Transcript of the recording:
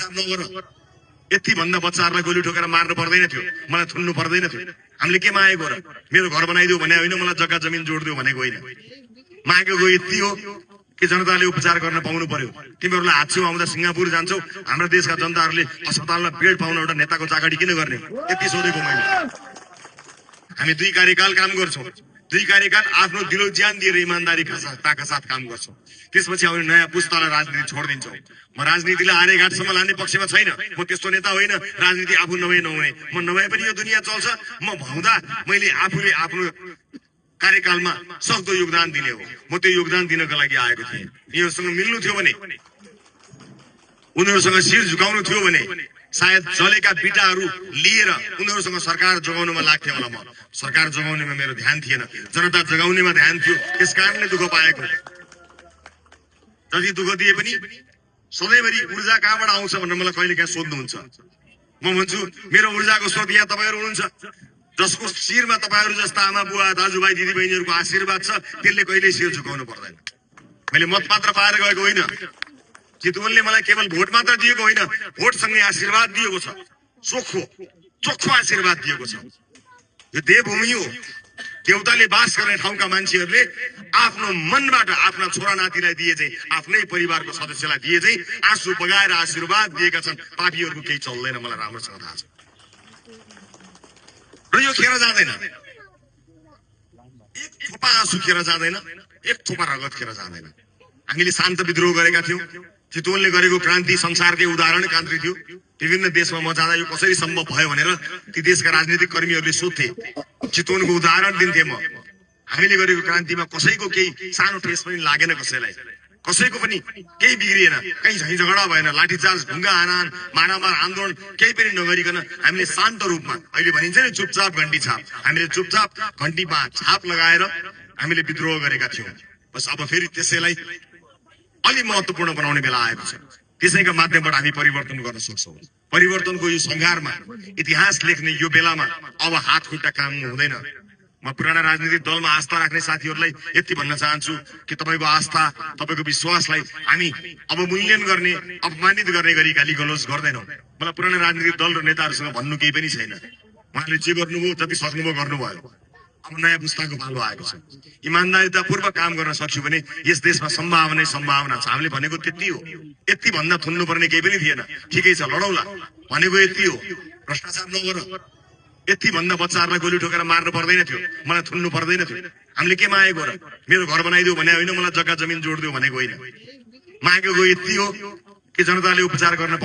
भ्रष्टाचार नगर, यति भन्दा बच्चाहरूलाई गोली ठोकेर मार्नु पर्दैन थियो, मलाई थुन्नु पर्दैन थियो। हामीले के मागेको र? मेरो घर बनाइदियो भने होइन, मलाई जग्गा जमिन जोडिदियो भनेको होइन। मागेको यति हो कि जनताले उपचार गर्न पाउनु पर्यो। तिमीहरूलाई हात छेउ आउँदा सिङ्गापुर जान्छौ, हाम्रो देशका जनताहरूले अस्पतालमा बेड पाउन एउटा नेताको चाकडी किन गर्ने? यति सोधेको मैले। हामी 2 कार्यकाल काम गर्छौँ, 2 कार्यकाल आफ्नो दिलो ज्यान दिएर इमान्दारीका साथ काम गर्छौँ। त्यसपछि आउने नयाँ पुस्तालाई राजनीति छोडिदिन्छौँ। म राजनीतिलाई आरेघाटसम्म लाने पक्षमा छैन। म त्यस्तो नेता होइन, राजनीति आफू नभए नहुने। म नभए पनि यो दुनियाँ चल्छ। म भउँदा मैले आफूले आफ्नो कार्यकालमा सक्दो योगदान दिने हो। म त्यो योगदान दिनको लागि आएको थिएँ। यिनीहरूसँग मिल्नु थियो भने, उनीहरूसँग शिर झुकाउनु थियो भने सायद जलेका बिटाहरू लिएर उनीहरूसँग सरकार जगाउनुमा लाग्थ्यो होला। म सरकार जगाउनेमा मेरो ध्यान थिएन, जनता जगाउनेमा ध्यान थियो। त्यस कारणले दुःख पाएको। जति दुःख दिए पनि सधैँभरि ऊर्जा कहाँबाट आउँछ भनेर मलाई कहिले काहीँ सोध्नुहुन्छ। म भन्छु मेरो ऊर्जाको स्रोत यहाँ तपाईँहरू हुनुहुन्छ। जसको शिरमा तपाईँहरू जस्ता आमा बुवा दाजुभाइ दिदीबहिनीहरूको आशीर्वाद छ, त्यसले कहिल्यै शिर झुकाउनु पर्दैन। मैले मत मात्र पाएर गएको होइन, चितवनले मलाई केवल भोट मात्र दिएको होइन, भोटसँगै आशीर्वाद दिएको छ। चोखो आशीर्वाद दिएको छ। यो देवभूमि हो। देउताले बास गर्ने ठाउँका मान्छेहरूले आफ्नो मनबाट आफ्ना छोरा नातिलाई दिए चाहिँ, आफ्नै परिवारको सदस्यलाई दिए चाहिँ आँसु बगाएर आशीर्वाद दिएका छन्। पापीहरूको केही चल्दैन, मलाई राम्रोसँग थाहा छ। र यो खेर जाँदैन, एक थोपा आँसु खेर जाँदैन, एक थोपा रगत खेर जाँदैन। हामीले शान्त विद्रोह गरेका थियौँ। चितवनले गरेको क्रान्ति संसारकै उदाहरण कान्ति थियो। विभिन्न देशमा म जाँदा यो कसरी सम्भव भयो भनेर ती देशका राजनीतिक कर्मीहरूले सोध्थे। चितवनको उदाहरण दिन्थे म। हामीले गरेको क्रान्तिमा कसैको केही सानो ठेस पनि लागेन, कसैको पनि केही बिग्रिएन, कहीँ झैँ झगडा भएन, लाठीचार्ज, ढुङ्गा हानाहान, मारामार आन्दोलन केही पनि नगरिकन हामीले शान्त रूपमा, अहिले भनिन्छ नि चुपचाप घन्टी छाप, हामीले चुपचाप घन्टीमा छाप लगाएर हामीले विद्रोह गरेका थियौँ। बस अब फेरि त्यसैलाई अलि महत्त्वपूर्ण बनाउने बेला आएको छ। त्यसैका माध्यमबाट हामी परिवर्तन गर्न सक्छौँ। परिवर्तनको यो सङ्घारमा इतिहास लेख्ने यो बेलामा अब हात खुट्टा काम हुँदैन। म पुराना राजनीतिक दलमा आस्था राख्ने साथीहरूलाई यति भन्न चाहन्छु कि तपाईँको आस्था, तपाईँको विश्वासलाई हामी अब मूल्याङ्कन गर्ने, अपमानित गर्ने गरी गाली गलोज गर्दैनौँ। मलाई पुराना राजनीतिक दल र नेताहरूसँग भन्नु केही पनि छैन। उहाँले जे गर्नुभयो, जति सक्नुभयो गर्नुभयो। अब नयाँ पुस्ताको पालो आएको छ। इमान्दारितापूर्वक काम गर्न सक्यो भने यस देशमा सम्भावना छ। हामीले भनेको त्यति हो। यति भन्दा थुन्नु पर्ने केही पनि थिएन। ठिकै छ, लडौला भनेको यति हो। भ्रष्टाचार नगर, यति भन्दा बच्चाहरूलाई गोली ठोकेर मार्नु पर्दैन थियो, मलाई थुन्नु पर्दैन थियो। हामीले के मागेको र? मेरो घर बनाइदियो भने होइन, मलाई जग्गा जमिन जोडिदियो भनेको होइन। मागेको यति हो कि जनताले उपचार गर्न